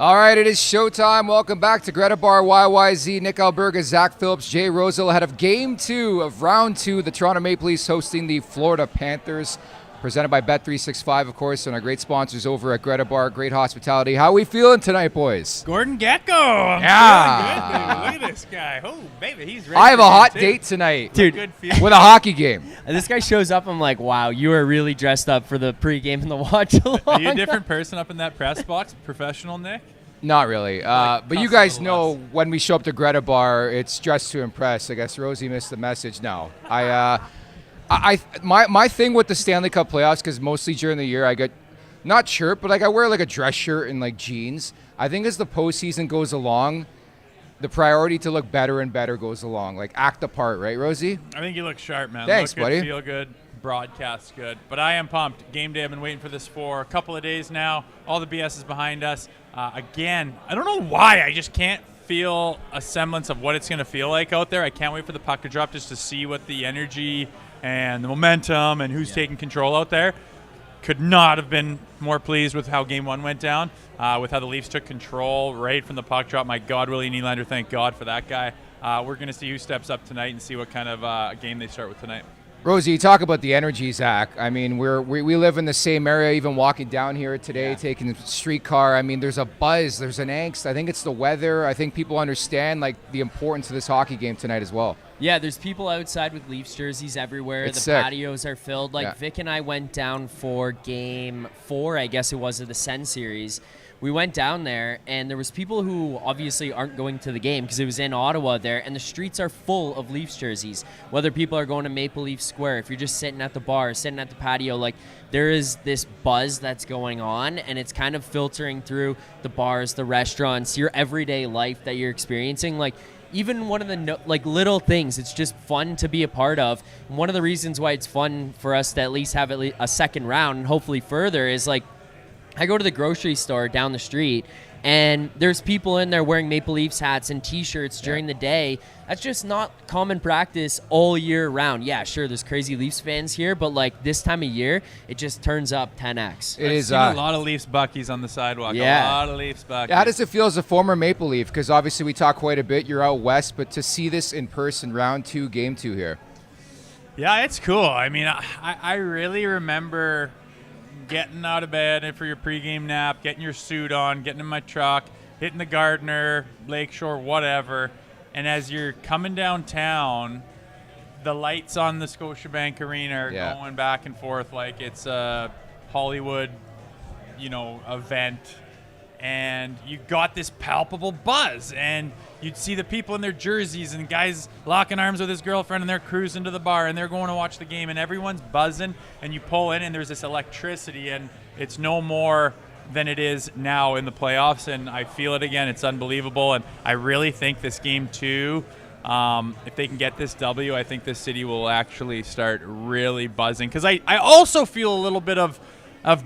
All right, it is showtime. Welcome back to GRETA Bar YYZ. Nick Alberga, Zack Phillips, Jay Rosehill ahead of Game 2 of Round 2. The Toronto Maple Leafs hosting the Florida Panthers. Presented by Bet365, of course, and our great sponsors over at GRETA Bar. Great hospitality. How are we feeling tonight, boys? Gordon Gecko. I'm feeling good, baby. Look at this guy. Oh, baby, he's ready. I have a hot date tonight, dude, with a hockey game. This guy shows up. I'm like, wow, you are really dressed up for the pregame and the watch-along. Are you a different person up in that press box? Professional, Nick? Not really. But you guys know when we show up to GRETA Bar, it's dressed to impress. I guess Rosie missed the message. No. My thing with the Stanley Cup playoffs, because mostly during the year I get not shirt, but like I wear like a dress shirt and like jeans. I think as the postseason goes along, the priority to look better and better goes along. Like act the part, right, Rosie? I think you look sharp, man. Thanks, look good, buddy. Feel good. Broadcast good. But I am pumped. Game day, I've been waiting for this for a couple of days now. All the BS is behind us. Again, I don't know why. I just can't feel a semblance of what it's going to feel like out there. I can't wait for the puck to drop just to see what the energy and the momentum and who's taking control out there. Could not have been more pleased with how Game 1 went down, with how the Leafs took control right from the puck drop. My God, Willie Nylander, thank God for that guy. We're going to see who steps up tonight and see what kind of game they start with tonight. Rosie, you talk about the energy, Zach. I mean, we live in the same area, even walking down here today, taking the streetcar. I mean, there's a buzz, there's an angst. I think it's the weather. I think people understand, like, the importance of this hockey game tonight as well. Yeah, there's people outside with Leafs jerseys everywhere. It's the sick. Patios are filled. Like, Vic and I went down for Game 4, I guess it was, of the Sen series. We went down there, and there was people who obviously aren't going to the game because it was in Ottawa there, and the streets are full of Leafs jerseys. Whether people are going to Maple Leaf Square, if you're just sitting at the bar, sitting at the patio, like, there is this buzz that's going on, and it's kind of filtering through the bars, the restaurants, your everyday life that you're experiencing. Like, even one of the little things, it's just fun to be a part of. And one of the reasons why it's fun for us to at least have a second round and hopefully further is, like, I go to the grocery store down the street, and there's people in there wearing Maple Leafs hats and T-shirts during the day. That's just not common practice all year round. Yeah, sure, there's crazy Leafs fans here, but like this time of year, it just turns up 10x. It is a lot of Leafs Buckies on the sidewalk. Yeah. A lot of Leafs Buckies. How does it feel as a former Maple Leaf? Because obviously we talk quite a bit. You're out west, but to see this in person, round 2, game 2 here. Yeah, it's cool. I mean, I really remember getting out of bed for your pregame nap, getting your suit on, getting in my truck, hitting the Gardner, Lakeshore, whatever. And as you're coming downtown, the lights on the Scotiabank Arena are going back and forth like it's a Hollywood, event. And you got this palpable buzz, and you'd see the people in their jerseys and guys locking arms with his girlfriend, and they're cruising to the bar, and they're going to watch the game, and everyone's buzzing, and you pull in, and there's this electricity, and it's no more than it is now in the playoffs, and I feel it again. It's unbelievable, and I really think this Game 2 If they can get this W, I think this city will actually start really buzzing. Because I also feel a little bit of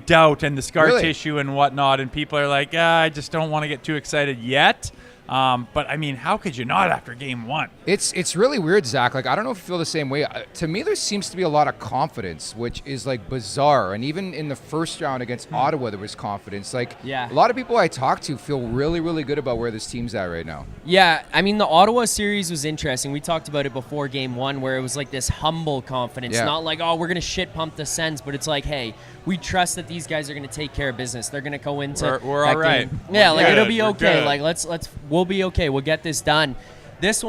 doubt and the scar tissue and whatnot, and people are like, I just don't want to get too excited yet. But I mean, how could you not after game one? It's really weird, Zach. Like, I don't know if you feel the same way. To me, there seems to be a lot of confidence, which is like bizarre. And even in the first round against Ottawa, there was confidence. Like, a lot of people I talk to feel really, really good about where this team's at right now. Yeah, I mean, the Ottawa series was interesting. We talked about it before game one, where it was like this humble confidence. Not like, oh, we're going to shit pump the Sens, but it's like, hey, we trust that these guys are going to take care of business. They're going to go into we're all right. Yeah, like it'll be okay. Like we'll be okay. We'll get this done. This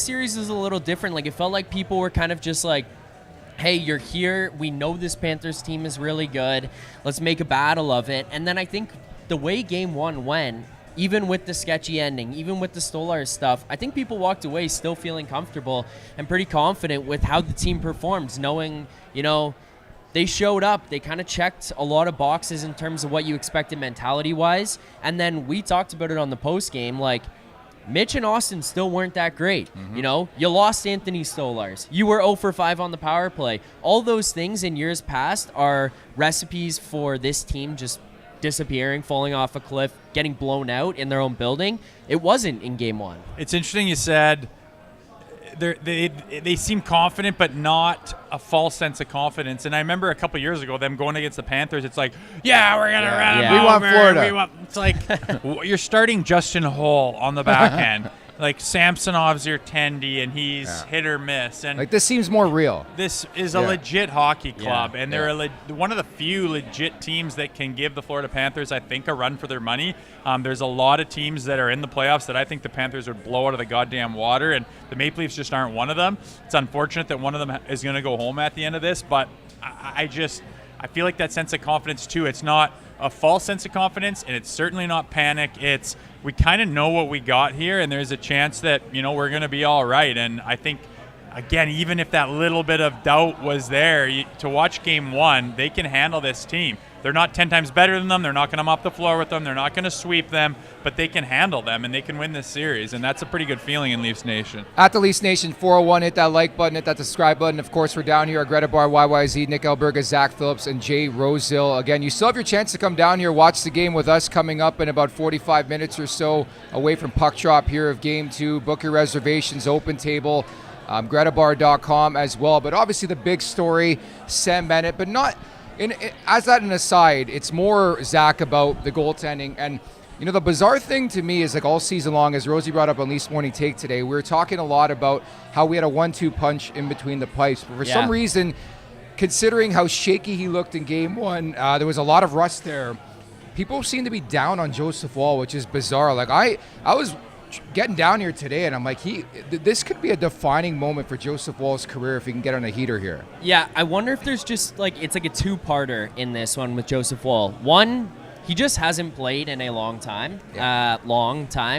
series is a little different. Like, it felt like people were kind of just like, hey, you're here. We know this Panthers team is really good. Let's make a battle of it. And then I think the way game one went, even with the sketchy ending, even with the Stolarz stuff, I think people walked away still feeling comfortable and pretty confident with how the team performed, knowing, they showed up. They kind of checked a lot of boxes in terms of what you expected mentality-wise. And then we talked about it on the post game. Like, Mitch and Austin still weren't that great. You lost Anthony Stolarz. You were 0 for 5 on the power play. All those things in years past are recipes for this team just disappearing, falling off a cliff, getting blown out in their own building. It wasn't in game one. It's interesting you said they seem confident, but not a false sense of confidence. And I remember a couple years ago them going against the Panthers. It's like, we're gonna run them over. We want Florida. It's like you're starting Justin Holl on the back end. Like, Samsonov's your tendy, and he's hit or miss. And like, this seems more real. This is a legit hockey club, and they're one of the few legit teams that can give the Florida Panthers, I think, a run for their money. There's a lot of teams that are in the playoffs that I think the Panthers would blow out of the goddamn water, and the Maple Leafs just aren't one of them. It's unfortunate that one of them is going to go home at the end of this, but I feel like that sense of confidence, too. It's not a false sense of confidence, and it's certainly not panic. It's we kind of know what we got here, and there's a chance that, we're going to be all right. And I think, again, even if that little bit of doubt was there, to watch game one, they can handle this team. They're not 10 times better than them. They're not going to mop the floor with them. They're not going to sweep them, but they can handle them, and they can win this series, and that's a pretty good feeling in Leafs Nation. At the Leafs Nation 401, hit that like button, hit that subscribe button. Of course, we're down here at GRETA Bar, YYZ, Nick Alberga, Zack Phillips, and Jay Rosehill. Again, you still have your chance to come down here, watch the game with us coming up in about 45 minutes or so away from puck drop here of game two. Book your reservations, open table, GRETABar.com as well. But obviously the big story, Sam Bennett, but not... as that an aside, it's more, Zach, about the goaltending. And, the bizarre thing to me is, like, all season long, as Rosie brought up on Leafs Morning Take today, we were talking a lot about how we had a 1-2 punch in between the pipes. But for some reason, considering how shaky he looked in game one, there was a lot of rust there. People seem to be down on Joseph Woll, which is bizarre. Like, I was getting down here today, and I'm like, this could be a defining moment for Joseph Woll's career if he can get on a heater here. Yeah, I wonder if there's just it's like a two-parter in this one with Joseph Woll. One, he just hasn't played in a long time,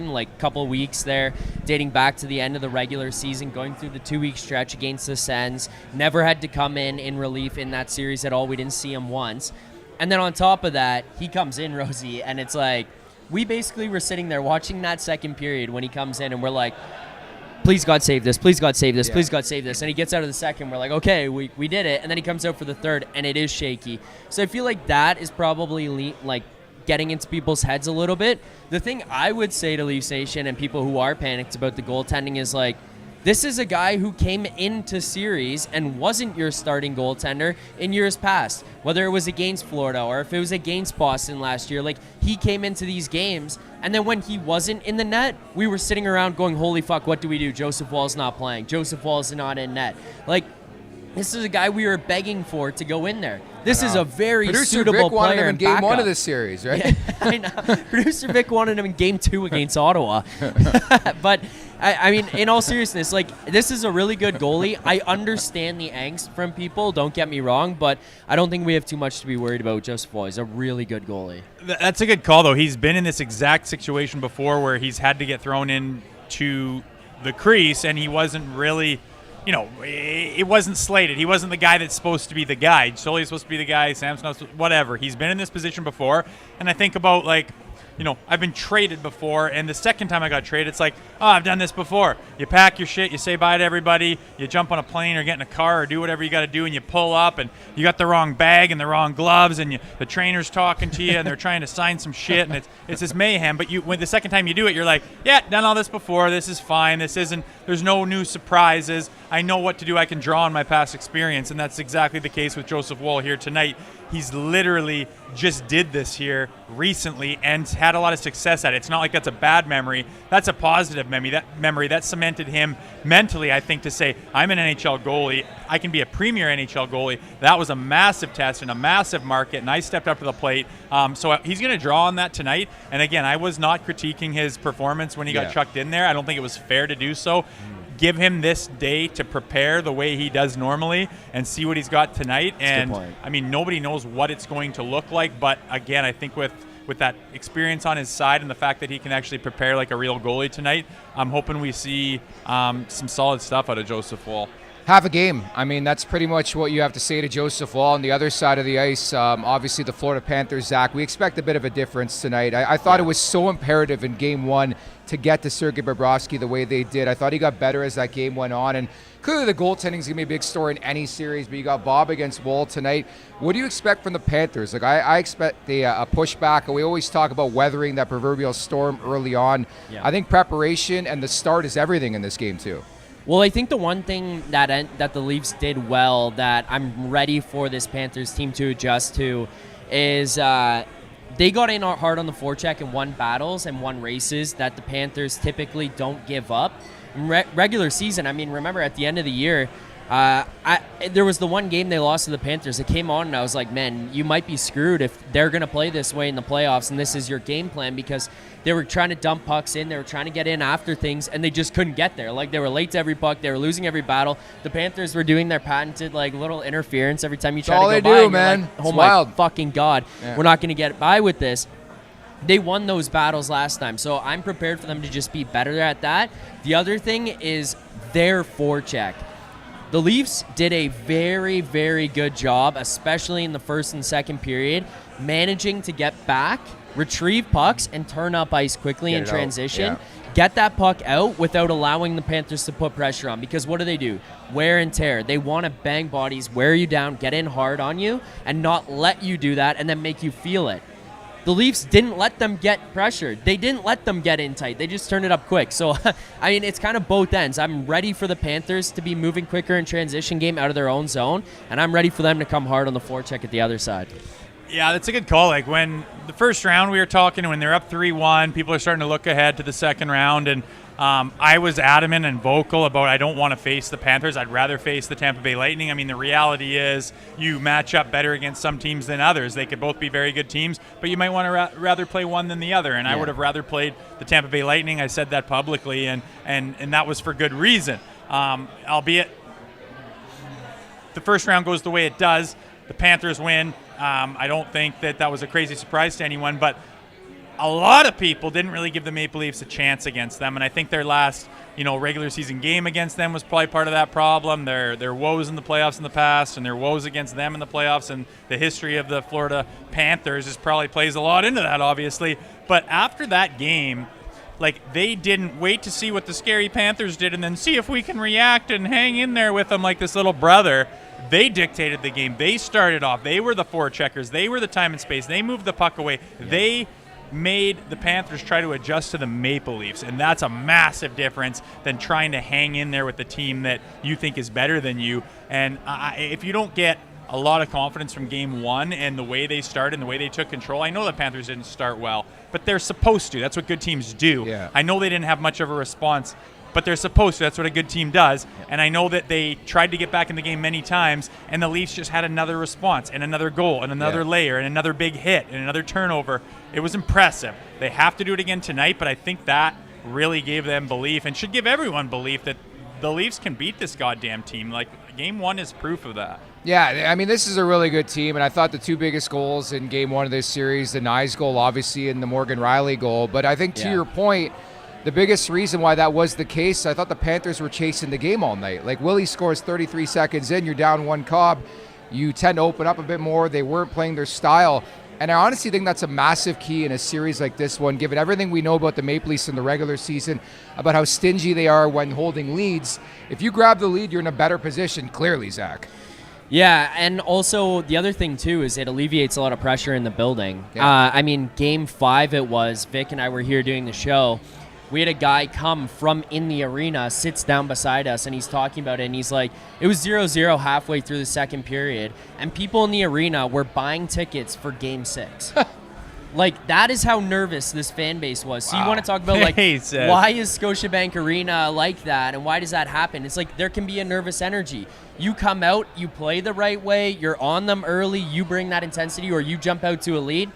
like a couple weeks there, dating back to the end of the regular season, going through the 2-week stretch against the Sens. Never had to come in relief in that series at all. We didn't see him once. And then on top of that, he comes in, Rosie, and it's like, we basically were sitting there watching that second period when he comes in, and we're like, please God save this, please God save this, please God save this. And he gets out of the second, we're like, okay, we did it. And then he comes out for the third, and it is shaky. So I feel like that is probably getting into people's heads a little bit. The thing I would say to Leafs Nation and people who are panicked about the goaltending is this is a guy who came into series and wasn't your starting goaltender in years past, whether it was against Florida or if it was against Boston last year. He came into these games, and then when he wasn't in the net, we were sitting around going, holy fuck, what do we do? Joseph Woll's not playing. Joseph Woll's not in net. This is a guy we were begging for to go in there. This is a very suitable Vic player in game one of this series, right? Yeah, I know. Producer Vic wanted him in game 2 against Ottawa. But, I mean, in all seriousness, this is a really good goalie. I understand the angst from people, don't get me wrong, but I don't think we have too much to be worried about with Joseph Woll. He's a really good goalie. That's a good call, though. He's been in this exact situation before where he's had to get thrown into the crease, and he wasn't really... it wasn't slated. He wasn't the guy that's supposed to be the guy. Sully's supposed to be the guy. Samsonov, whatever. He's been in this position before. And I think about, I've been traded before, and the second time I got traded, it's like, oh, I've done this before. You pack your shit, you say bye to everybody, you jump on a plane or get in a car or do whatever you got to do, and you pull up, and you got the wrong bag and the wrong gloves, and the trainer's talking to you, and they're trying to sign some shit, and it's this mayhem. But when the second time you do it, you're like, yeah, done all this before. This is fine. There's no new surprises. I know what to do. I can draw on my past experience, and that's exactly the case with Joseph Woll here tonight. He's literally just did this here recently and had a lot of success at it. It's not like that's a bad memory. That's a positive memory. That cemented him mentally, I think, to say, I'm an NHL goalie. I can be a premier NHL goalie. That was a massive test and a massive market, and I stepped up to the plate. So he's going to draw on that tonight. And again, I was not critiquing his performance when he got chucked in there. I don't think it was fair to do so. Give him this day to prepare the way he does normally and see what he's got tonight. And I mean, nobody knows what it's going to look like. But again, I think with that experience on his side and the fact that he can actually prepare like a real goalie tonight, I'm hoping we see some solid stuff out of Joseph Woll. Half a game. I mean, that's pretty much what you have to say to Joseph Woll. On the other side of the ice, obviously the Florida Panthers, Zach, we expect a bit of a difference tonight. I thought it was so imperative in Game 1 to get to Sergei Bobrovsky the way they did. I thought he got better as that game went on. And clearly the goaltending is going to be a big story in any series, but you got Bob against Woll tonight. What do you expect from the Panthers? Like, I expect a pushback. We always talk about weathering that proverbial storm early on. I think preparation and the start is everything in this game, too. Well, I think the one thing that the Leafs did well that I'm ready for this Panthers team to adjust to is they got in hard on the forecheck and won battles and won races that the Panthers typically don't give up. In regular season, I mean, remember at the end of the year, there was the one game they lost to the Panthers. It came on and I was like, man, you might be screwed if they're going to play this way in the playoffs and this is your game plan, because they were trying to dump pucks in, they were trying to get in after things, and they just couldn't get there. Like, they were late to every puck, they were losing every battle. The Panthers were doing their patented like little interference every time you try to go by. That's all they do, and man. Like, oh it's my wild. fucking God, we're not going to get by with this. They won those battles last time, so I'm prepared for them to just be better at that. The other thing is their forecheck. The Leafs did a very, very good job, especially in the first and second period, managing to get back, retrieve pucks, and turn up ice quickly in transition. Get that puck out without allowing the Panthers to put pressure on. Because what do? Wear and tear. They want to bang bodies, wear you down, get in hard on you, and not let you do that and then make you feel it. The Leafs didn't let them get pressured. They didn't let them get in tight. They just turned it up quick. So, I mean, it's kind of both ends. I'm ready for the Panthers to be moving quicker in transition game out of their own zone, and I'm ready for them to come hard on the forecheck at the other side. Yeah, that's a good call. Like, when the first round we were talking, when they're up 3-1, people are starting to look ahead to the second round, and I was adamant and vocal about I don't want to face the Panthers. I'd rather face the Tampa Bay Lightning. I mean, the reality is you match up better against some teams than others. They could both be very good teams, but you might want to rather play one than the other, and I would have rather played the Tampa Bay Lightning. I said that publicly, and that was for good reason. Albeit the first round goes the way it does. The Panthers win. I don't think that was a crazy surprise to anyone, but a lot of people didn't really give the Maple Leafs a chance against them, and I think their last, regular season game against them was probably part of that problem. Their woes in the playoffs in the past and their woes against them in the playoffs, and the history of the Florida Panthers probably plays a lot into that, obviously. But after that game, like, they didn't wait to see what the scary Panthers did and then see if we can react and hang in there with them like this little brother. They dictated the game. They started off. They were the forecheckers. They were the time and space. They moved the puck away. They made the Panthers try to adjust to the Maple Leafs, and that's a massive difference than trying to hang in there with the team that you think is better than you. And if you don't get a lot of confidence from game one and the way they started and the way they took control, I know the Panthers didn't start well, but they're supposed to. That's what good teams do. Yeah. I know they didn't have much of a response, but they're supposed to. That's what a good team does. Yeah. And I know that they tried to get back in the game many times, and the Leafs just had another response and another goal and another layer and another big hit and another turnover. It was impressive. They have to do it again tonight, but I think that really gave them belief and should give everyone belief that the Leafs can beat this goddamn team. Like, game one is proof of that. Yeah, I mean, this is a really good team, and I thought the two biggest goals in game one of this series, the Nyes goal, obviously, and the Morgan Riley goal. But I think to your point, the biggest reason why that was the case, I thought the Panthers were chasing the game all night. Like, Willie scores 33 seconds in, you're down one Cobb, you tend to open up a bit more. They weren't playing their style. And I honestly think that's a massive key in a series like this one, given everything we know about the Maple Leafs in the regular season, about how stingy they are when holding leads. If you grab the lead, you're in a better position, clearly, Zach. Yeah, and also the other thing, too, is it alleviates a lot of pressure in the building. Yeah. I mean, Game 5 it was. Vic and I were here doing the show. We had a guy come from in the arena, sits down beside us, and he's talking about it, and he's like, it was 0-0 halfway through the second period, and people in the arena were buying tickets for Game 6. Like, that is how nervous this fan base was. So you want to talk about, like, why is Scotiabank Arena like that, and why does that happen? It's like there can be a nervous energy. You come out, you play the right way, you're on them early, you bring that intensity, or you jump out to a lead.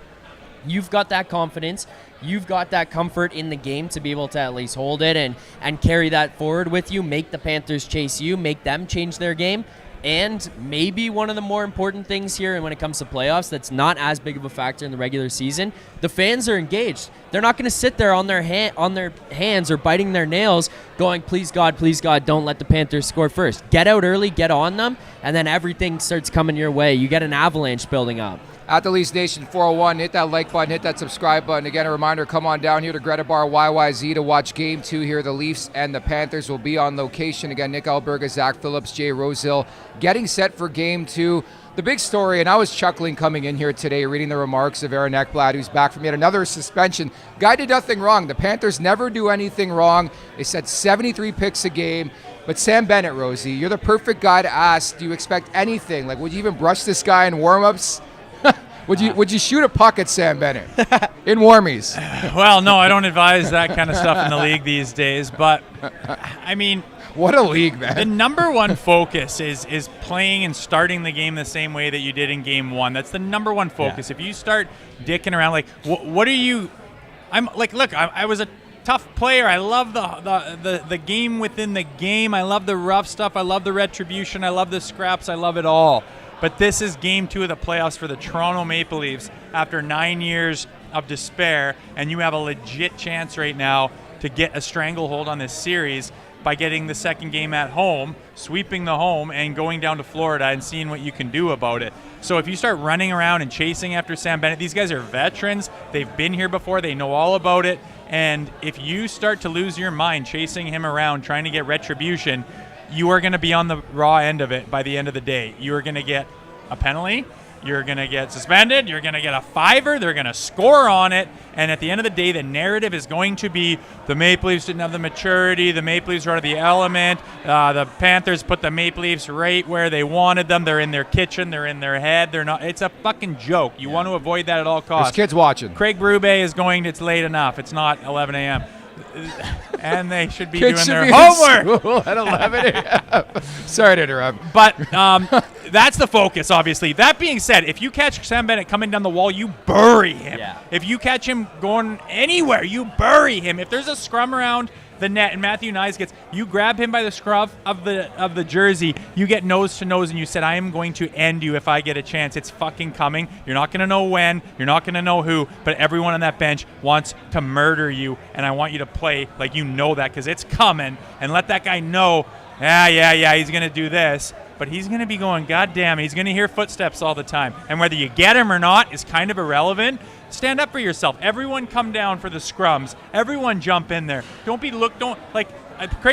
You've got that confidence. You've got that comfort in the game to be able to at least hold it and carry that forward with you, make the Panthers chase you, make them change their game. And maybe one of the more important things here, and when it comes to playoffs, that's not as big of a factor in the regular season, the fans are engaged. They're not going to sit there on their hands or biting their nails going, please God, don't let the Panthers score first. Get out early, get on them, and then everything starts coming your way. You get an avalanche building up. At the Leafs Nation 401, hit that like button, hit that subscribe button. Again, a reminder, come on down here to GRETA Bar YYZ to watch Game 2 here. The Leafs and the Panthers will be on location. Again, Nick Alberga, Zack Phillips, Jay Rosehill getting set for Game 2. The big story, and I was chuckling coming in here today reading the remarks of Aaron Ekblad, who's back from yet another suspension. Guy did nothing wrong. The Panthers never do anything wrong. They set 73 picks a game. But Sam Bennett, Rosie, you're the perfect guy to ask, do you expect anything? Like, would you even brush this guy in warm-ups? Would you shoot a puck at Sam Bennett in warmies? Well, no, I don't advise that kind of stuff in the league these days. But, I mean, what a league, man. The number one focus is playing and starting the game the same way that you did in Game 1. That's the number one focus. Yeah. If you start dicking around, like, what are you – I'm like, look, I was a tough player. I love the game within the game. I love the rough stuff. I love the retribution. I love the scraps. I love it all. But this is Game 2 of the playoffs for the Toronto Maple Leafs after 9 years of despair, and you have a legit chance right now to get a stranglehold on this series by getting the second game at home, sweeping the home, and going down to Florida and seeing what you can do about it. So if you start running around and chasing after Sam Bennett, these guys are veterans. They've been here before. They know all about it. And if you start to lose your mind chasing him around, trying to get retribution, you are going to be on the raw end of it by the end of the day. You are going to get a penalty. You're going to get suspended. You're going to get a fiver. They're going to score on it. And at the end of the day, the narrative is going to be the Maple Leafs didn't have the maturity. The Maple Leafs are out of the element. The Panthers put the Maple Leafs right where they wanted them. They're in their kitchen. They're in their head. They're not. It's a fucking joke. You want to avoid that at all costs. There's kids watching. Craig Berube is going, it's late enough. It's not 11 a.m. And they should be Kids doing should their be homework. In school at 11 a.m. Sorry to interrupt. But that's the focus, obviously. That being said, if you catch Sam Bennett coming down the wall, you bury him. Yeah. If you catch him going anywhere, you bury him. If there's a scrum around the net and Matthew Nyes gets, you grab him by the scruff of the jersey, you get nose to nose, and you said, I am going to end you if I get a chance. It's fucking coming. You're not going to know when. You're not going to know who. But everyone on that bench wants to murder you, and I want you to play like you know that because it's coming, and let that guy know, yeah, he's going to do this. But he's going to be going, God damn it, he's going to hear footsteps all the time. And whether you get him or not is kind of irrelevant. Stand up for yourself. Everyone come down for the scrums. Everyone jump in there. Craig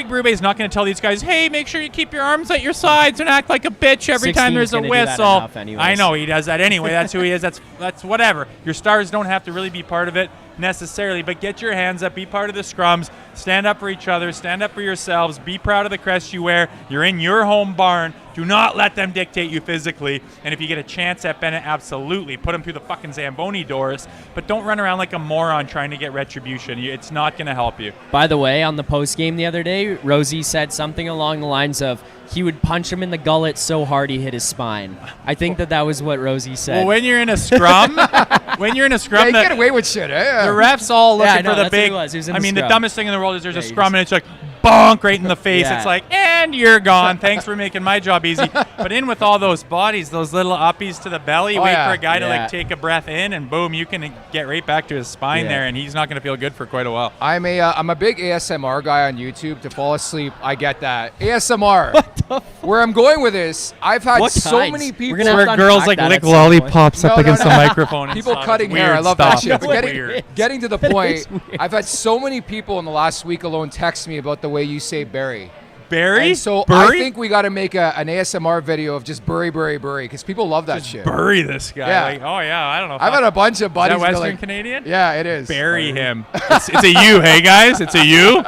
Berube is not going to tell these guys, hey, make sure you keep your arms at your sides and act like a bitch every time there's a whistle. I know he does that anyway. That's who he is. That's whatever. Your stars don't have to really be part of it necessarily, but get your hands up, be part of the scrums, stand up for each other, stand up for yourselves, be proud of the crest you wear. You're in your home barn. Do not let them dictate you physically. And if you get a chance at Bennett, absolutely. Put him through the fucking Zamboni doors. But don't run around like a moron trying to get retribution. It's not going to help you. By the way, on the post game the other day, Rosie said something along the lines of, he would punch him in the gullet so hard he hit his spine. I think that was what Rosie said. Well, when you're in a scrum, yeah, you get away with shit. The refs all looking for the big. The dumbest thing in the world is there's a scrum and it's like bonk right in the face. Yeah. It's like, and you're gone. Thanks for making my job easy. But in with all those bodies, those little uppies to the belly, for a guy to take a breath in, and boom, you can get right back to his spine there, and he's not going to feel good for quite a while. I'm a big ASMR guy on YouTube. To fall asleep, I get that. ASMR. What? where I'm going with this, I've had What so kinds? many We're people. gonna have Where to girls unpack like that lick at some point. lollipops up No, against no, the no. microphone. and People stuff. cutting It's hair. I weird love stuff. that shit. But It's weird. getting to the It point, is weird. I've had so many people in the last week alone text me about the way you say Barry. Barry? And so Bury? I think we got to make an ASMR video of just bury, because people love that shit. Bury this guy. Yeah. Like, oh, yeah, I don't know. I've had a bunch of Is buddies. that be Western like, Canadian? Yeah, it is. Bury him. It's a U, hey, guys? It's a U?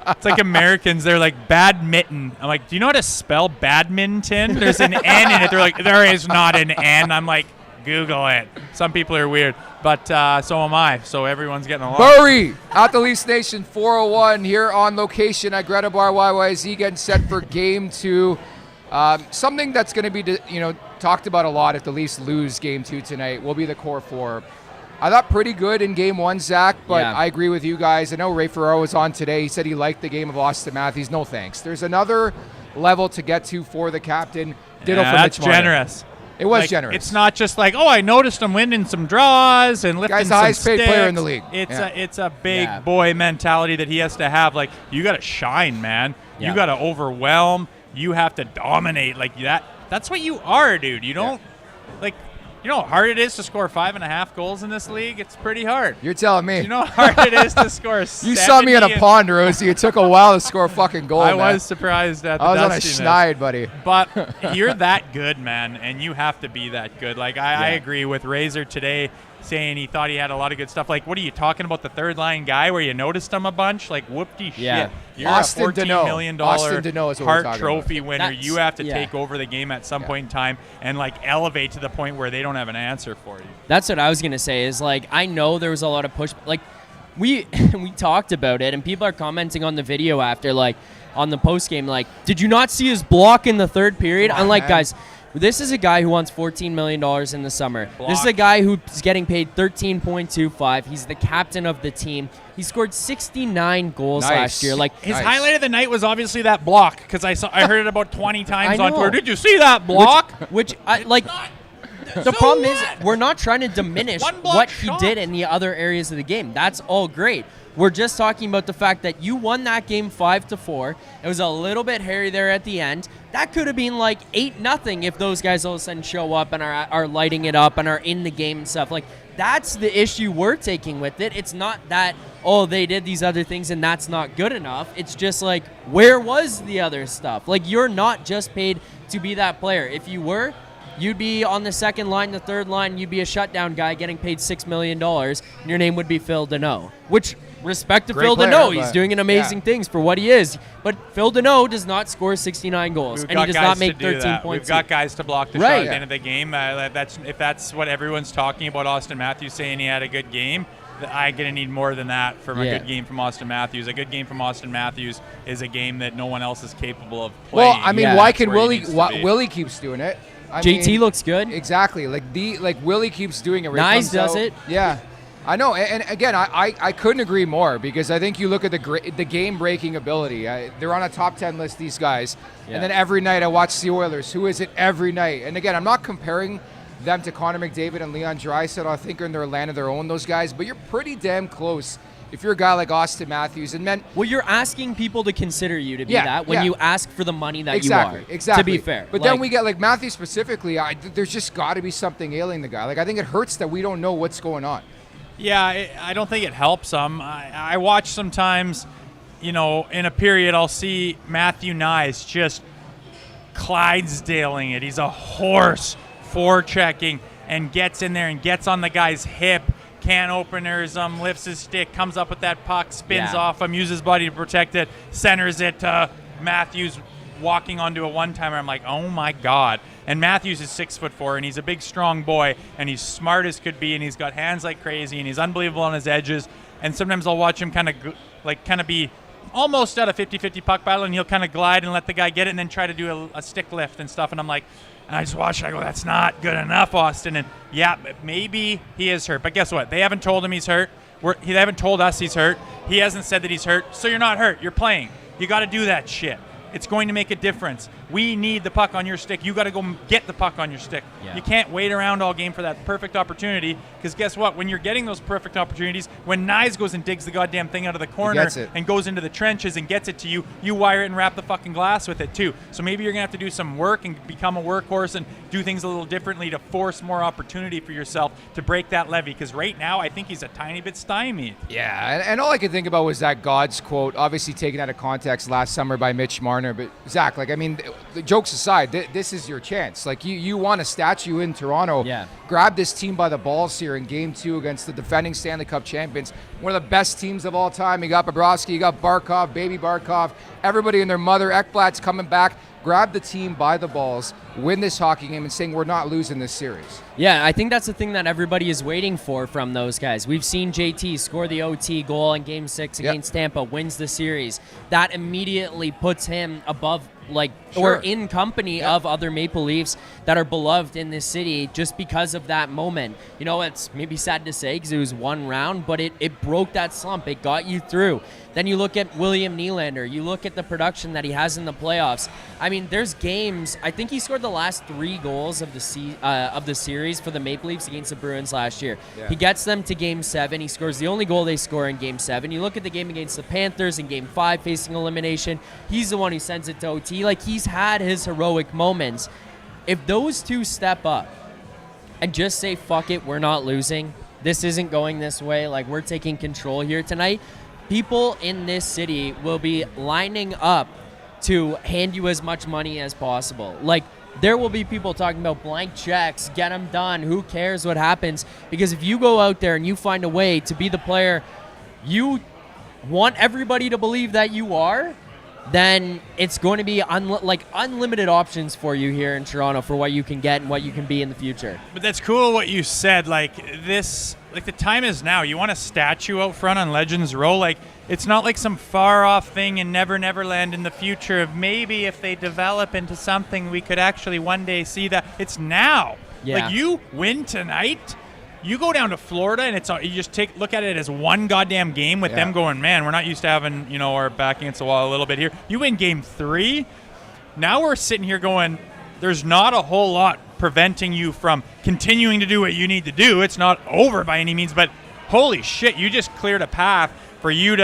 It's like Americans. They're like, badminton. I'm like, do you know how to spell badminton? There's an N in it. They're like, there is not an N. I'm like, Google it. Some people are weird. But so am I. So everyone's getting along. Bury at the Leafs Nation 401 here on location at GRETA Bar YYZ, getting set for Game 2. Something that's going to be talked about a lot if the Leafs lose Game 2 tonight will be the core four. I thought pretty good in Game 1, Zach, but Yeah. I agree with you guys. I know Ray Ferraro was on today. He said he liked the game of Austin Matthews. No thanks. There's another level to get to for the captain. Ditto for That's Mitch Marner. generous. It was Like, generous. It's not just like, oh, I noticed him winning some draws and lifting Guy's the some highest paid sticks. player in the league. It's a big Yeah. boy mentality that he has to have. Like, you got to shine, man. Yeah. You got to overwhelm. You have to dominate like that. That's what you are, dude. You don't like. You know how hard it is to score 5.5 goals in this league? It's pretty hard. You're telling me. You know how hard it is to score 70. You saw me in a pond, Rosie. It took a while to score a fucking goal. I man. was surprised at the I was on a dustiness. schneid, buddy. But you're that good, man, and you have to be that good. Like, I agree with Razor today saying he thought he had a lot of good stuff. Like, what are you talking about, the third-line guy where you noticed him a bunch? Like, whoopty Yeah. shit. You're Austin a $14 Deneau. million Austin Deneau is what we're Hart talking Trophy winner. That's- You have to yeah. take over the game at some point in time and, like, elevate to the point where they don't have an answer for you. That's what I was gonna say. Is like I know there was a lot of push. Like we we talked about it, and people are commenting on the video after, like on the post game, like, did you not see his block in the third period? Come on, I'm like, man. guys, this is a guy who wants $14 million in the summer. This is a Block. guy who's getting paid $13.25. He's the captain of the team. He scored 69 goals Nice. last year. Like His Nice. highlight of the night was obviously that block because I heard it about 20 times I on know. Twitter. Did you see that block? which I like. The So problem is what? we're not trying to diminish One block what he shot. did in the other areas of the game. That's all great. We're just talking about the fact that you won that game 5-4. It was a little bit hairy there at the end. That could have been like 8-0 if those guys all of a sudden show up and are lighting it up and are in the game and stuff. Like, that's the issue we're taking with it. It's not that, oh, they did these other things and that's not good enough. It's just like, where was the other stuff? Like, you're not just paid to be that player. If you were, you'd be on the second line, the third line, you'd be a shutdown guy getting paid $6 million, and your name would be Phil Deneau. Which, respect to Great Phil player, Deneau, he's but- doing an amazing yeah. things for what he is. But Phil Deneau does not score 69 goals, We've and he got does guys not make to do 13 that. points. We've got guys to block the Right. shot at the end of the game. If that's what everyone's talking about, Austin Matthews saying he had a good game, I'm going to need more than that from a Yeah. good game from Austin Matthews. A good game from Austin Matthews is a game that no one else is capable of playing. Well, I mean, Yeah. why That's can where he Willie? needs to Why, be. Willie keeps doing it. I JT mean, looks good. exactly. Like Willie keeps doing it. Ray Nyes comes does out. it. Yeah, I know. And again, I couldn't agree more because I think you look at the game breaking ability. They're on a top 10 list. These guys, Yeah. and then every night I watch the Oilers. Who is it every night? And again, I'm not comparing them to Connor McDavid and Leon Draisaitl. I think are in their land of their own. Those guys, but you're pretty damn close. If you're a guy like Austin Matthews, and man, Well, you're asking people to consider you to be Yeah, that when yeah. you ask for the money that exactly, you are. exactly. To be fair. But then we get like Matthews specifically. There's just got to be something ailing the guy. Like I think it hurts that we don't know what's going on. Yeah, I don't think it helps him. I watch sometimes, in a period, I'll see Matthew Nyes just Clydesdaling it. He's a horse forechecking and gets in there and gets on the guy's hip. Can openers, lifts his stick, comes up with that puck, spins Yeah. off him, uses his body to protect it, centers it to Matthews walking onto a one-timer. I'm like, oh my God. And Matthews is 6'4", and he's a big, strong boy, and he's smart as could be, and he's got hands like crazy, and he's unbelievable on his edges. And sometimes I'll watch him kind of be almost at a 50-50 puck battle, and he'll kind of glide and let the guy get it and then try to do a stick lift and stuff. And I'm like, and I just watch it. I go, that's not good enough, Austin. And yeah, maybe he is hurt. But guess what? They haven't told him he's hurt. They haven't told us he's hurt. He hasn't said that he's hurt. So you're not hurt. You're playing. You got to do that shit. It's going to make a difference. we need the puck on your stick. You got to go get the puck on your stick. Yeah. You can't wait around all game for that perfect opportunity, because guess what? When you're getting those perfect opportunities, when Nyes goes and digs the goddamn thing out of the corner and goes into the trenches and gets it to you, you wire it and wrap the fucking glass with it too. So maybe you're going to have to do some work and become a workhorse and do things a little differently to force more opportunity for yourself to break that levy, because right now I think he's a tiny bit stymied. Yeah, and all I could think about was that God's quote, obviously taken out of context last summer by Mitch Marner. But Zach, like, I mean, the jokes aside, this is your chance. Like, you want a statue in Toronto. Yeah. Grab this team by the balls here in Game 2 against the defending Stanley Cup champions, one of the best teams of all time. You got Bobrovsky, you got Barkov, baby Barkov, everybody and their mother. Ekblad's coming back. Grab the team by the balls, win this hockey game, and saying we're not losing this series. Yeah, I think that's the thing that everybody is waiting for from those guys. We've seen JT score the OT goal in Game 6 against Tampa, wins the series. That immediately puts him above, or in company of other Maple Leafs that are beloved in this city just because of that moment. You know, it's maybe sad to say because it was one round, but it broke that slump. It got you through. Then you look at William Nylander. You look at the production that he has in the playoffs. I mean, there's games. I think he scored the last 3 goals of the series for the Maple Leafs against the Bruins last year. Yeah. He gets them to Game 7. He scores the only goal they score in Game 7. You look at the game against the Panthers in Game 5, facing elimination. He's the one who sends it to OT. Like, he's had his heroic moments. If those two step up and just say, fuck it, we're not losing. This isn't going this way. Like, we're taking control here tonight. People in this city will be lining up to hand you as much money as possible. Like, there will be people talking about blank checks, get them done, who cares what happens? Because if you go out there and you find a way to be the player you want everybody to believe that you are, then it's going to be unlimited options for you here in Toronto for what you can get and what you can be in the future. But that's cool what you said. The time is now. You want a statue out front on Legends Row? Like, it's not like some far-off thing in Never Neverland in the future of maybe if they develop into something we could actually one day see that. It's now. Yeah. Like, you win tonight, you go down to Florida and you just look at it as one goddamn game with them going, man, we're not used to having, our back against the wall a little bit here. You win Game 3, now we're sitting here going, there's not a whole lot preventing you from continuing to do what you need to do. It's not over by any means, but holy shit, you just cleared a path for you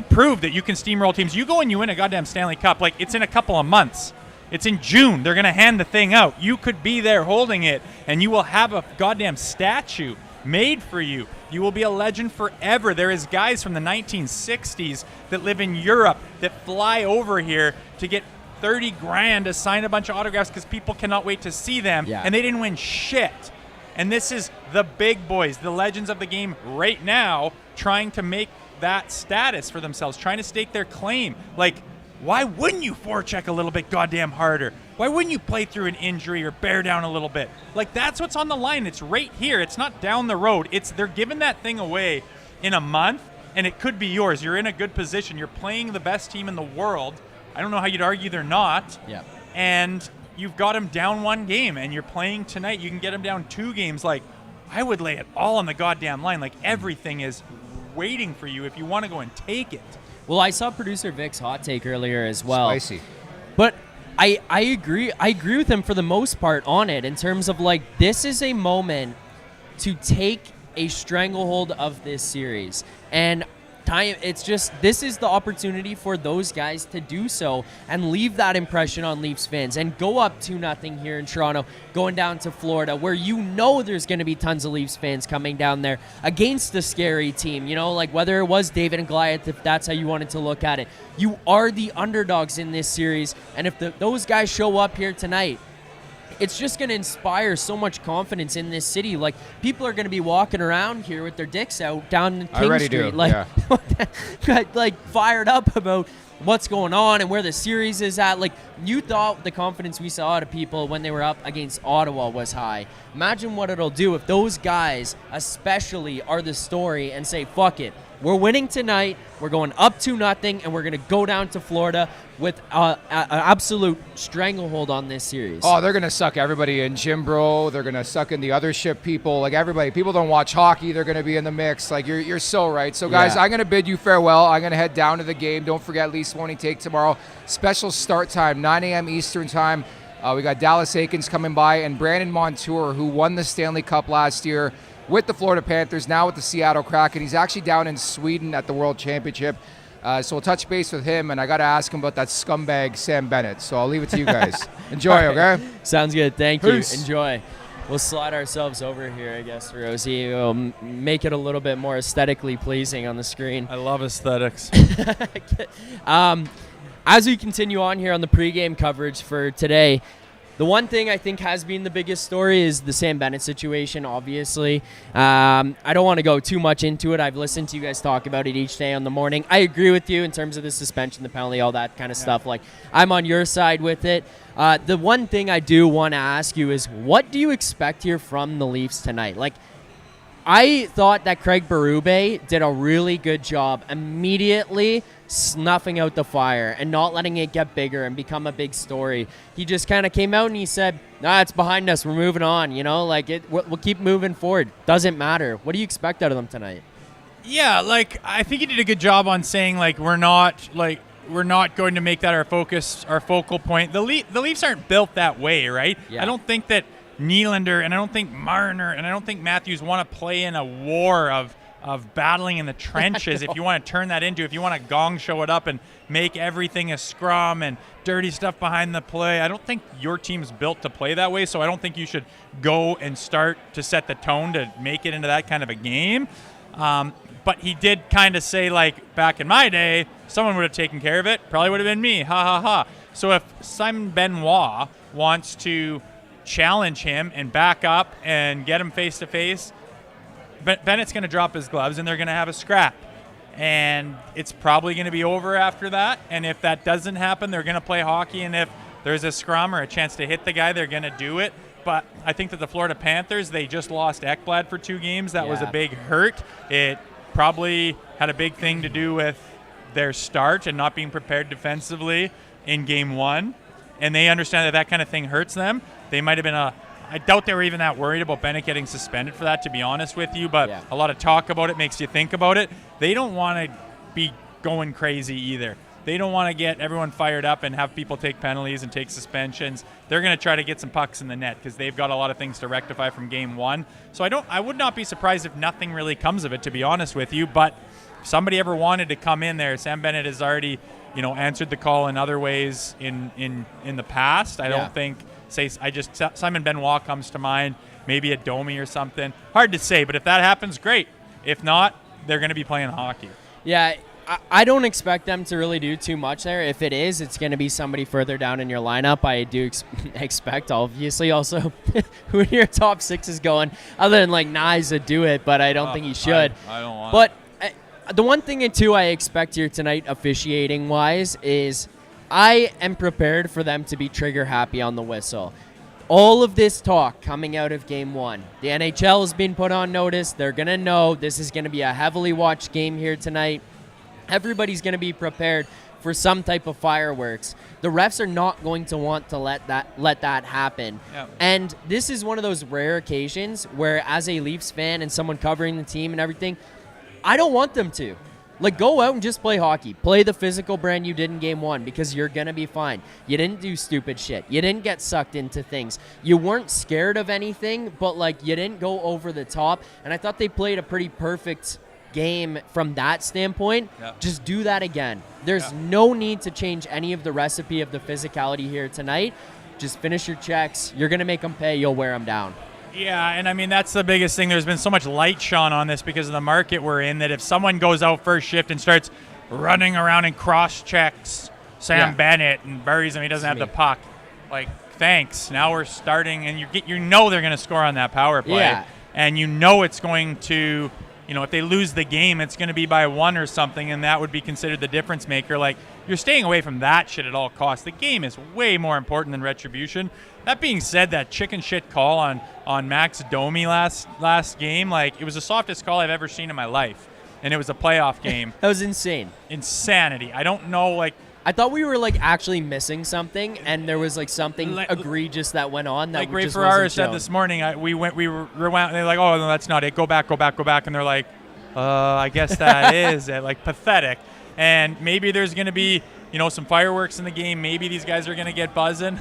proved that you can steamroll teams. You go and you win a goddamn Stanley Cup, like, it's in a couple of months. It's in June. They're going to hand the thing out. You could be there holding it, and you will have a goddamn statue made for you. You will be a legend forever. There is guys from the 1960s that live in Europe that fly over here to get $30,000 to sign a bunch of autographs because people cannot wait to see them, and they didn't win shit. And this is the big boys, the legends of the game right now, trying to make that status for themselves, trying to stake their claim. Like, why wouldn't you forecheck a little bit goddamn harder? Why wouldn't you play through an injury or bear down a little bit? Like, that's what's on the line. It's right here. It's not down the road. They're giving that thing away in a month, and it could be yours. You're in a good position. You're playing the best team in the world. I don't know how you'd argue they're not. Yeah. And you've got them down 1 game, and you're playing tonight. You can get them down 2 games. Like, I would lay it all on the goddamn line. Like, everything is waiting for you if you want to go and take it. Well, I saw producer Vic's hot take earlier as well. Spicy. But I agree. I agree with him for the most part on it in terms of, like, this is a moment to take a stranglehold of this series. And this is the opportunity for those guys to do so and leave that impression on Leafs fans and go up 2-0 here in Toronto, going down to Florida, where there's going to be tons of Leafs fans coming down there against a scary team, like whether it was David and Goliath, if that's how you wanted to look at it. You are the underdogs in this series, and if those guys show up here tonight, it's just going to inspire so much confidence in this city. Like, people are going to be walking around here with their dicks out down King Street, like fired up about what's going on and where the series is at. Like, you thought the confidence we saw out of people when they were up against Ottawa was high. Imagine what it'll do if those guys especially are the story and say, fuck it, We're winning tonight. We're going up 2-0, and we're going to go down to Florida with an absolute stranglehold on this series. Oh, they're going to suck everybody in. Jim Bro, they're going to suck in the other ship people. Like everybody. People don't watch hockey. They're going to be in the mix. Like you're so right. So, guys, I'm going to bid you farewell. I'm going to head down to the game. Don't forget Leafs morning take tomorrow. Special start time, 9 a.m. Eastern time. We got Dallas Aikens coming by and Brandon Montour, who won the Stanley Cup last year with the Florida Panthers, now with the Seattle Kraken. He's actually down in Sweden at the World Championship. So we'll touch base with him, and I got to ask him about that scumbag Sam Bennett. So I'll leave it to you guys. Enjoy, okay? Sounds good. Thank Peace. you. Enjoy. We'll slide ourselves over here, I guess, Rosie. We'll make it a little bit more aesthetically pleasing on the screen. I love aesthetics. As we continue on here on the pregame coverage for today, the one thing I think has been the biggest story is the Sam Bennett situation, obviously. I don't want to go too much into it. I've listened to you guys talk about it each day on the morning. I agree with you in terms of the suspension, the penalty, all that kind of stuff. Like, I'm on your side with it. The one thing I do want to ask you is, what do you expect here from the Leafs tonight? Like, I thought that Craig Berube did a really good job immediately snuffing out the fire and not letting it get bigger and become a big story. He just kind of came out and he said, nah, it's behind us. We're moving on. You know, like we'll keep moving forward. Doesn't matter. What do you expect out of them tonight? Yeah, like I think he did a good job on saying like we're not going to make that our focus, our focal point. The Leafs aren't built that way, right? Yeah. I don't think that Nylander and I don't think Marner and I don't think Matthews want to play in a war of battling in the trenches. If you want to turn that into, if you want to gong show it up and make everything a scrum and dirty stuff behind the play, I don't think your team's built to play that way. So I don't think you should go and start to set the tone to make it into that kind of a game. But he did kind of say, like, back in my day, someone would have taken care of it. Probably would have been me. Ha, ha, ha. So if Simon Benoit wants to challenge him and back up and get him face-to-face, Bennett's going to drop his gloves, and they're going to have a scrap. And it's probably going to be over after that. And if that doesn't happen, they're going to play hockey. And if there's a scrum or a chance to hit the guy, they're going to do it. But I think that the Florida Panthers, they just lost Ekblad for 2 games. That was a big hurt. It probably had a big thing to do with their start and not being prepared defensively in Game 1. And they understand that that kind of thing hurts them. They might have been I doubt they were even that worried about Bennett getting suspended for that, to be honest with you. But a lot of talk about it makes you think about it. They don't want to be going crazy either. They don't want to get everyone fired up and have people take penalties and take suspensions. They're going to try to get some pucks in the net because they've got a lot of things to rectify from Game 1. So I would not be surprised if nothing really comes of it, to be honest with you. But if somebody ever wanted to come in there, Sam Bennett has already, answered the call in other ways in the past. I don't think. Simon Benoit comes to mind, maybe a Domi or something. Hard to say, but if that happens, great. If not, they're going to be playing hockey. Yeah, I don't expect them to really do too much there. If it is, it's going to be somebody further down in your lineup. I do expect, obviously, also who in your top 6 is going, other than like Nyes to do it, but I don't think he should. I don't want But the one thing, too, I expect here tonight, officiating-wise, is I am prepared for them to be trigger happy on the whistle. All of this talk coming out of Game 1. The NHL has been put on notice. They're going to know this is going to be a heavily watched game here tonight. Everybody's going to be prepared for some type of fireworks. The refs are not going to want to let that happen. Yep. And this is one of those rare occasions where, as a Leafs fan and someone covering the team and everything, I don't want them to. Like, go out and just play hockey. Play the physical brand you did in Game 1 because you're going to be fine. You didn't do stupid shit. You didn't get sucked into things. You weren't scared of anything, but, like, you didn't go over the top. And I thought they played a pretty perfect game from that standpoint. Yep. Just do that again. There's no need to change any of the recipe of the physicality here tonight. Just finish your checks. You're going to make them pay. You'll wear them down. Yeah, and I mean, that's the biggest thing. There's been so much light shone on this because of the market we're in that if someone goes out first shift and starts running around and cross-checks Sam Bennett and buries him, he doesn't have the puck, like, thanks. Now we're starting, and you know they're going to score on that power play. Yeah. And you know it's going to, if they lose the game, it's going to be by 1 or something, and that would be considered the difference maker. Like, you're staying away from that shit at all costs. The game is way more important than retribution. That being said, that chicken shit call on Max Domi last game, like, it was the softest call I've ever seen in my life. and it was a playoff game. That was insane. Insanity. I don't know, like, I thought we were like actually missing something, and there was like something egregious that went on that like Ray just Ferrara wasn't said shown. this morning. We rewound. They're like, oh no, that's not it. Go back, and they're like, I guess that is it. Like, pathetic. And maybe there's going to be, some fireworks in the game. Maybe these guys are going to get buzzing.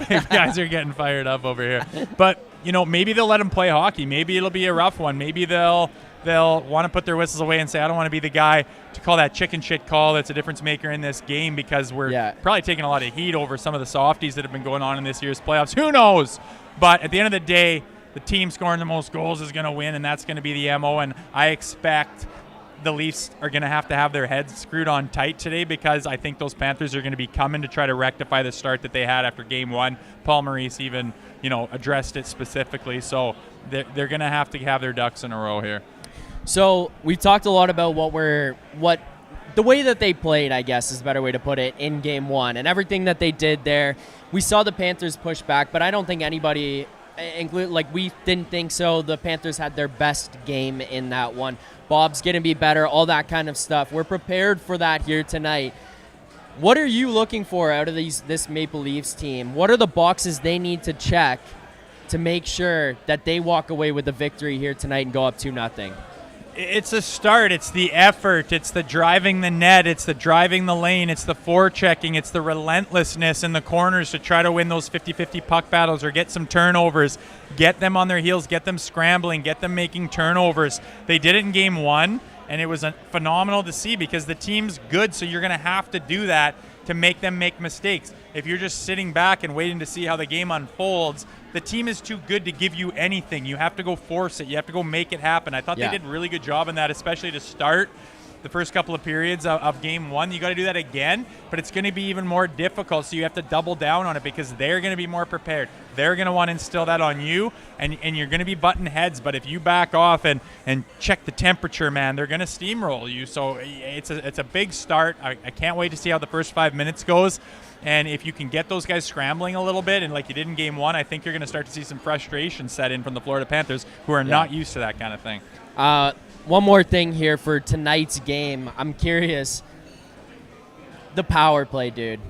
Guys are getting fired up over here. But maybe they'll let them play hockey. Maybe it'll be a rough one. Maybe they'll want to put their whistles away and say, I don't want to be the guy to call that chicken shit call that's a difference maker in this game, because we're probably taking a lot of heat over some of the softies that have been going on in this year's playoffs. Who knows? But at the end of the day, the team scoring the most goals is going to win, and that's going to be the MO. And I expect the Leafs are going to have their heads screwed on tight today, because I think those Panthers are going to be coming to try to rectify the start that they had after Game 1. Paul Maurice even, addressed it specifically. So they're going to have their ducks in a row here. So we talked a lot about the way that they played, I guess is a better way to put it, in Game 1 and everything that they did there. We saw the Panthers push back, but I don't think anybody, we didn't think so. The Panthers had their best game in that one. Bob's going to be better, all that kind of stuff. We're prepared for that here tonight. What are you looking for out of this Maple Leafs team? What are the boxes they need to check to make sure that they walk away with a victory here tonight and go up 2-0? It's a start. It's the effort. It's the driving the net. It's the driving the lane. It's the forechecking. It's the relentlessness in the corners to try to win those 50-50 puck battles or get some turnovers. Get them on their heels. Get them scrambling. Get them making turnovers. They did it in Game 1, and it was phenomenal to see, because the team's good, so you're going to have to do that to make them make mistakes. If you're just sitting back and waiting to see how the game unfolds, the team is too good to give you anything. You have to go force it. You have to go make it happen. I thought they did a really good job in that, especially to start the first couple of periods of Game 1. You got to do that again, but it's going to be even more difficult, so you have to double down on it, because they're going to be more prepared. They're going to want to instill that on you, and you're going to be butting heads. But if you back off and check the temperature, man, they're going to steamroll you. So it's a big start. I can't wait to see how the first 5 minutes goes. And if you can get those guys scrambling a little bit, and like you did in Game 1, I think you're going to start to see some frustration set in from the Florida Panthers, who are not used to that kind of thing. One more thing here for tonight's game. I'm curious. The power play, dude.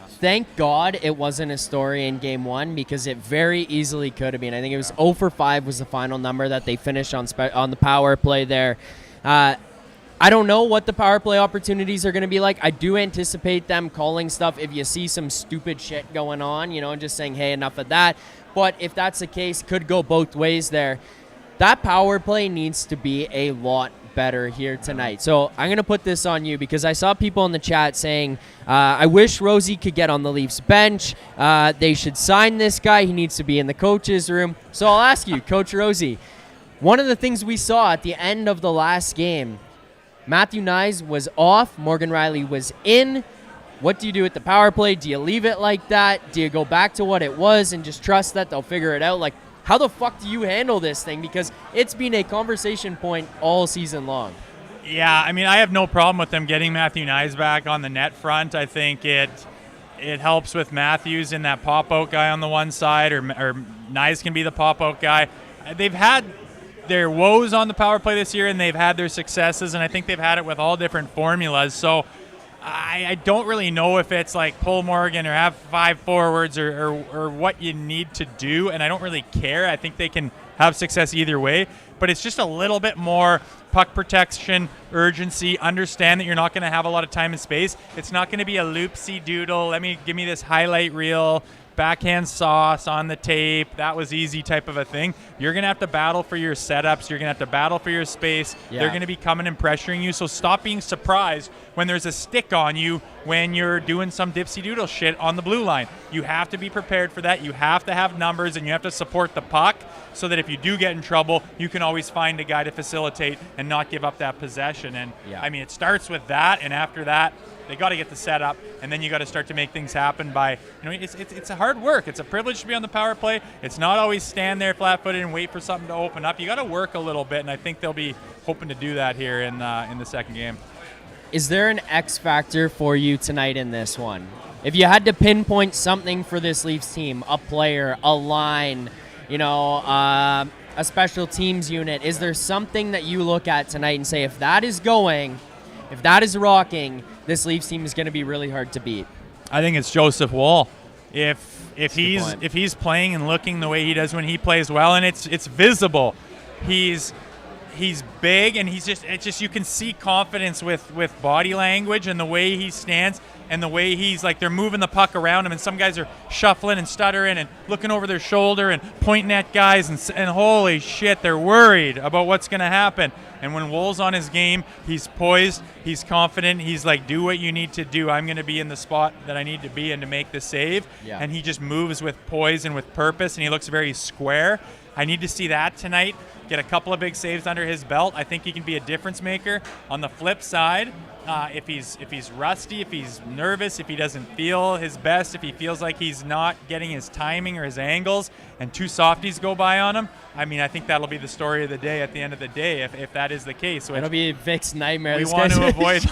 Thank God it wasn't a story in Game 1, because it very easily could have been. I think it was 0 for 5 was the final number that they finished on the power play there. I don't know what the power play opportunities are going to be like. I do anticipate them calling stuff if you see some stupid shit going on, and just saying, hey, enough of that. But if that's the case, could go both ways there. That power play needs to be a lot better here tonight. So I'm going to put this on you, because I saw people in the chat saying, I wish Rosie could get on the Leafs bench. They should sign this guy. He needs to be in the coach's room. So I'll ask you, Coach Rosie, one of the things we saw at the end of the last game, Matthew Nyes was off. Morgan Riley was in. What do you do with the power play? Do you leave it like that? Do you go back to what it was and just trust that they'll figure it out? Like, how the fuck do you handle this thing? Because it's been a conversation point all season long. Yeah, I mean, I have no problem with them getting Matthew Nyes back on the net front. I think it helps with Matthews in that pop-out guy on the one side, or Nyes can be the pop-out guy. They've had their woes on the power play this year, and they've had their successes, and I think they've had it with all different formulas. So I don't really know if it's like pull Morgan or have 5 forwards or what you need to do, and I don't really care. I think they can have success either way, but it's just a little bit more puck protection, urgency, understand that you're not going to have a lot of time and space. It's not going to be a loopsy doodle, give me this highlight reel, backhand sauce on the tape, that was easy type of a thing. You're going to have to battle for your setups. You're going to have to battle for your space. Yeah. They're going to be coming and pressuring you. So stop being surprised when there's a stick on you when you're doing some dipsy-doodle shit on the blue line. You have to be prepared for that. You have to have numbers, and you have to support the puck so that if you do get in trouble, you can always find a guy to facilitate and not give up that possession. And, I mean, it starts with that, and after that, they got to get the setup, and then you got to start to make things happen by, it's a hard work. It's a privilege to be on the power play. It's not always stand there flat-footed and wait for something to open up. You got to work a little bit, and I think they'll be hoping to do that here in the second game. Is there an X factor for you tonight in this one? If you had to pinpoint something for this Leafs team, a player, a line, a special teams unit? Is there something that you look at tonight and say, if that is going, if that is rocking, this Leafs team is going to be really hard to beat? I think it's Joseph Woll. If he's playing and looking the way he does when he plays well, and it's visible, he's big, and it's just you can see confidence with body language and the way he stands and the way he's like, they're moving the puck around him, and some guys are shuffling and stuttering and looking over their shoulder and pointing at guys, and holy shit, they're worried about what's going to happen. And when Woll's on his game, he's poised, he's confident, he's like, do what you need to do. I'm going to be in the spot that I need to be in to make the save. Yeah. And he just moves with poise and with purpose, and he looks very square. I need to see that tonight, get a couple of big saves under his belt. I think he can be a difference maker. On the flip side, if he's rusty, if he's nervous, if he doesn't feel his best, if he feels like he's not getting his timing or his angles and two softies go by on him, I mean, I think that'll be the story of the day at the end of the day if that is the case. It'll be Vic's nightmare. We want to avoid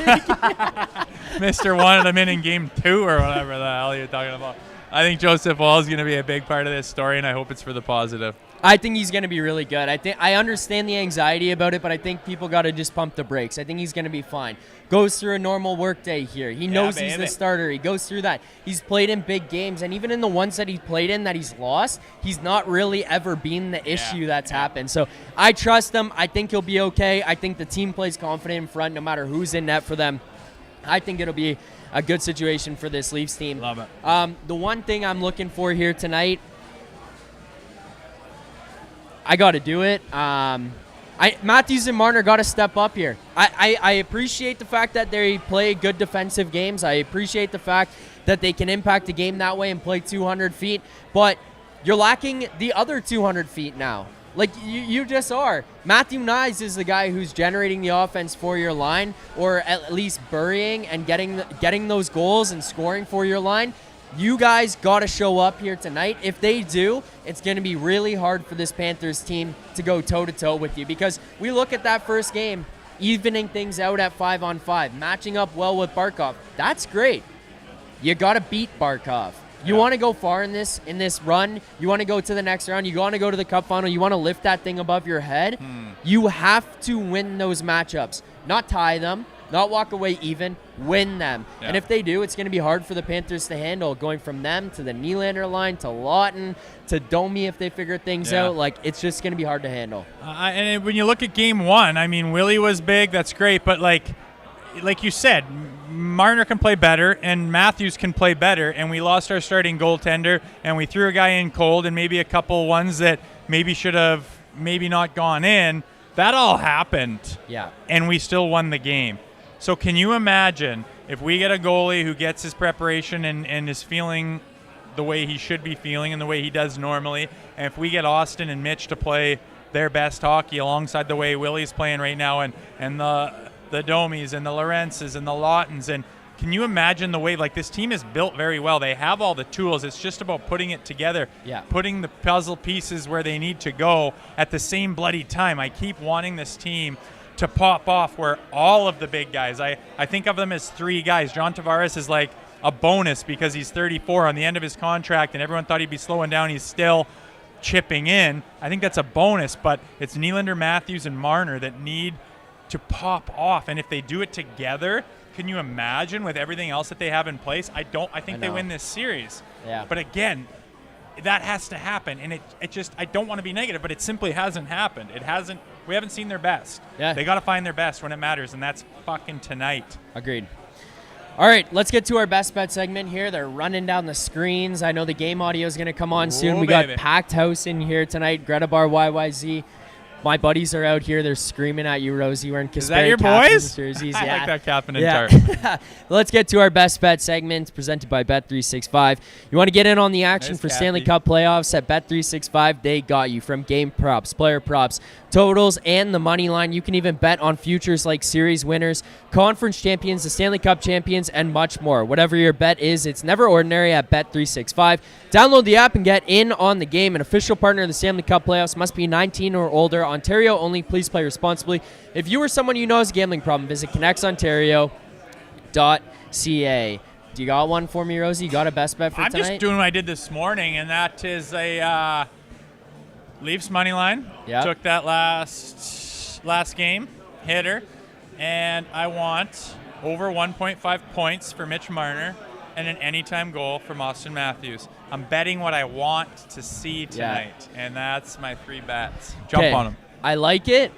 Mr. wanted him in game 2 or whatever the hell you're talking about. I think Joseph Woll is going to be a big part of this story, and I hope it's for the positive. I think he's going to be really good. I understand the anxiety about it, but I think people got to just pump the brakes. I think he's going to be fine. Goes through a normal work day here. He knows he's the starter. He goes through that. He's played in big games, and even in the ones that he's played in that he's lost, he's not really ever been the issue that's happened. So I trust him. I think he'll be okay. I think the team plays confident in front no matter who's in net for them. I think it'll be a good situation for this Leafs team. Love it. The one thing I'm looking for here tonight, I got to do it. Matthews and Marner got to step up here. I appreciate the fact that they play good defensive games. I appreciate the fact that they can impact the game that way and play 200 feet. But you're lacking the other 200 feet now. Like, you just are. Matthew Knies is the guy who's generating the offense for your line, or at least burying and getting those goals and scoring for your line. You guys got to show up here tonight. If they do, it's going to be really hard for this Panthers team to go toe-to-toe with you, because we look at that first game, evening things out at 5-on-5, matching up well with Barkov. That's great. You got to beat Barkov. You want to go far in this run. You want to go to the next round. You want to go to the cup final. You want to lift that thing above your head. You have to win those matchups. Not tie them, not walk away even, win them. Yeah. And if they do, it's going to be hard for the Panthers to handle, going from them to the Nylander line to Lawton to Domi if they figure things out. Like, it's just going to be hard to handle. And when you look at game 1, I mean, Willie was big. That's great. But like you said, Marner can play better and Matthews can play better, and we lost our starting goaltender, and we threw a guy in cold, and maybe a couple ones that maybe should have maybe not gone in. That all happened. Yeah. And we still won the game. So can you imagine if we get a goalie who gets his preparation and is feeling the way he should be feeling and the way he does normally, and if we get Austin and Mitch to play their best hockey alongside the way Willie's playing right now, and the Domies and the Lorentzes and the Lawtons, and can you imagine the way, like, this team is built very well. They have all the tools. It's just about putting it together, putting the puzzle pieces where they need to go at the same bloody time. I keep wanting this team to pop off where all of the big guys, I think of them as 3 guys. John Tavares is like a bonus because he's 34 on the end of his contract, and everyone thought he'd be slowing down. He's still chipping in. I think that's a bonus, but it's Nylander, Matthews, and Marner that need to pop off, and if they do it together, can you imagine with everything else that they have in place? I think they win this series. Yeah. But again, that has to happen, and it just, I don't want to be negative, but it simply hasn't happened. We haven't seen their best. Yeah. They got to find their best when it matters, and that's fucking tonight. Agreed. All right, let's get to our best bet segment here. They're running down the screens. I know the game audio is going to come on soon. We got packed house in here tonight. GRETA Bar YYZ. My buddies are out here. They're screaming at you, Rosie. We're in Kasperi. Is that your boys? Jerseys. I like that cap and tarp. Let's get to our best bet segment presented by Bet365. You want to get in on the action for Stanley Cup playoffs at Bet365? They got you. From game props, player props, totals, and the money line. You can even bet on futures like series winners, conference champions, the Stanley Cup champions, and much more. Whatever your bet is, it's never ordinary at Bet365. Download the app and get in on the game. An official partner of the Stanley Cup playoffs. Must be 19 or older. Ontario only. Please play responsibly. If you or someone you know has a gambling problem, visit connectsontario.ca. Do you got one for me, Rosie? You got a best bet for tonight? I'm just doing what I did this morning, and that is a Leafs money line. Yeah. Took that last game, hitter, and I want over 1.5 points for Mitch Marner and an anytime goal from Austin Matthews. I'm betting what I want to see tonight, and that's my 3 bets. Jump on them. I like it,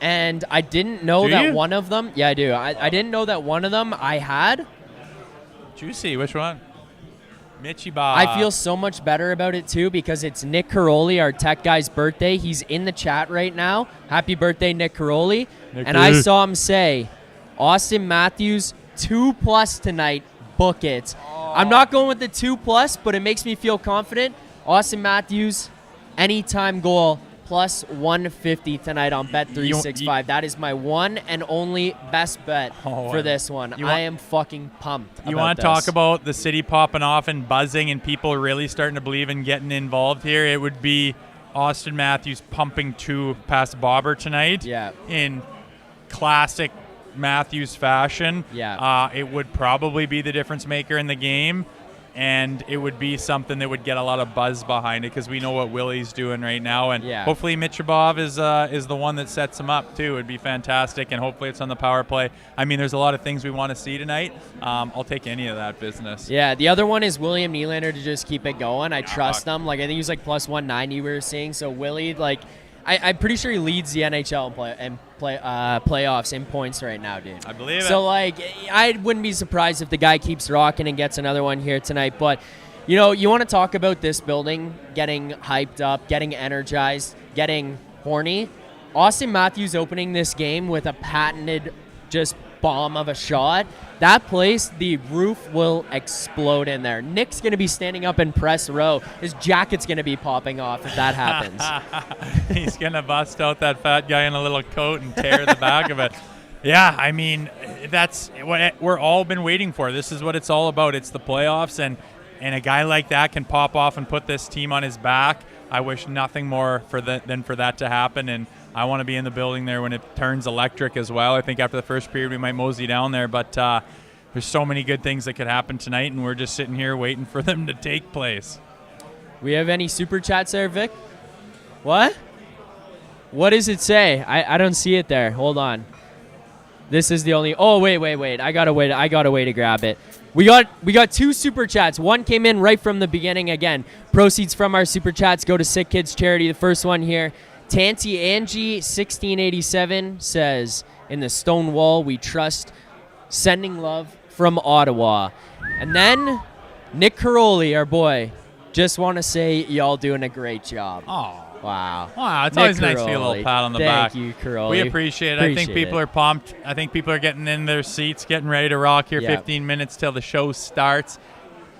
and I didn't know that you? one of them. Yeah, I do. I didn't know that one of them I had. Juicy. Which one? Mitchy Bob. I feel so much better about it, too, because it's Nick Caroli, our tech guy's birthday. He's in the chat right now. Happy birthday, Nick Caroli. And I saw him say, Austin Matthews, 2+ tonight. Book it. I'm not going with the 2+, but it makes me feel confident. Austin Matthews, anytime goal, plus 150 tonight on Bet365. That is my one and only best bet for this one. I am fucking pumped. You want to talk about the city popping off and buzzing and people really starting to believe and getting involved here? It would be Austin Matthews pumping 2 past Bobber tonight. Yeah. In classic Matthews fashion. Yeah. It would probably be the difference maker in the game, and it would be something that would get a lot of buzz behind it because we know what Willie's doing right now, and hopefully Mitrobov is the one that sets him up too. It'd be fantastic, and hopefully it's on the power play. I mean, there's a lot of things we want to see tonight. I'll take any of that business. Yeah, the other one is William Nylander to just keep it going. I trust him. Like, I think he was like plus 190 we were seeing. So Willie, like, I'm pretty sure he leads the NHL in playoffs in points right now, dude. I believe it. So, like, I wouldn't be surprised if the guy keeps rocking and gets another one here tonight. But, you know, you want to talk about this building getting hyped up, getting energized, getting horny. Austin Matthews opening this game with a patented just bomb of a shot. That place, the roof will explode in there. Nick's going to be standing up in press row. His jacket's going to be popping off if that happens. He's going to bust out that fat guy in a little coat and tear the back of it. Yeah, I mean, that's what we're all been waiting for. This is what it's all about. It's the playoffs, and a guy like that can pop off and put this team on his back. I wish nothing more than for that to happen, and I want to be in the building there when it turns electric as well. I think after the first period we might mosey down there, but there's so many good things that could happen tonight, and we're just sitting here waiting for them to take place. We have any super chats there, Vic? What? What does it say? I don't see it there. Hold on. This is the only. Oh, wait. I got a way to grab it. We got 2 super chats. One came in right from the beginning. Again, proceeds from our super chats go to Sick Kids Charity. The first one here, Tanty Angie 1687 says, "In the stone wall we trust. Sending love from Ottawa." And then Nick Caroli, our boy, just want to say y'all doing a great job. Oh. Wow. It's always nice to feel a little pat on the back. Thank you, Caroli. We appreciate it. I think people are pumped. I think people are getting in their seats, getting ready to rock here. 15 minutes till the show starts.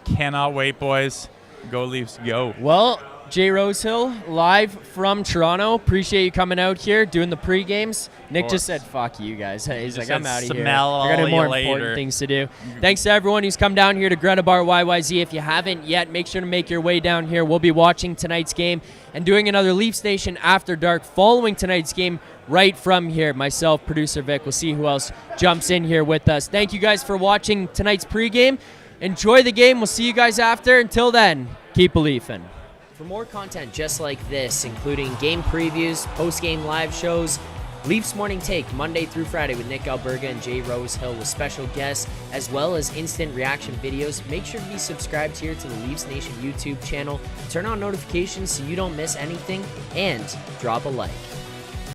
Cannot wait, boys. Go Leafs, go. Well, Jay Rosehill, live from Toronto. Appreciate you coming out here, doing the pre-games. Nick just said, fuck you guys. He's like, I'm out of here. I got more important things to do. Thanks to everyone who's come down here to GRETA Bar YYZ. If you haven't yet, make sure to make your way down here. We'll be watching tonight's game and doing another Leafs Nation After Dark following tonight's game right from here. Myself, producer Vic. We'll see who else jumps in here with us. Thank you guys for watching tonight's pregame. Enjoy the game. We'll see you guys after. Until then, keep believing. For more content just like this, including game previews, post-game live shows, Leafs Morning Take Monday through Friday with Nick Alberga and Jay Rosehill with special guests, as well as instant reaction videos, make sure to be subscribed here to the Leafs Nation YouTube channel, turn on notifications so you don't miss anything, and drop a like.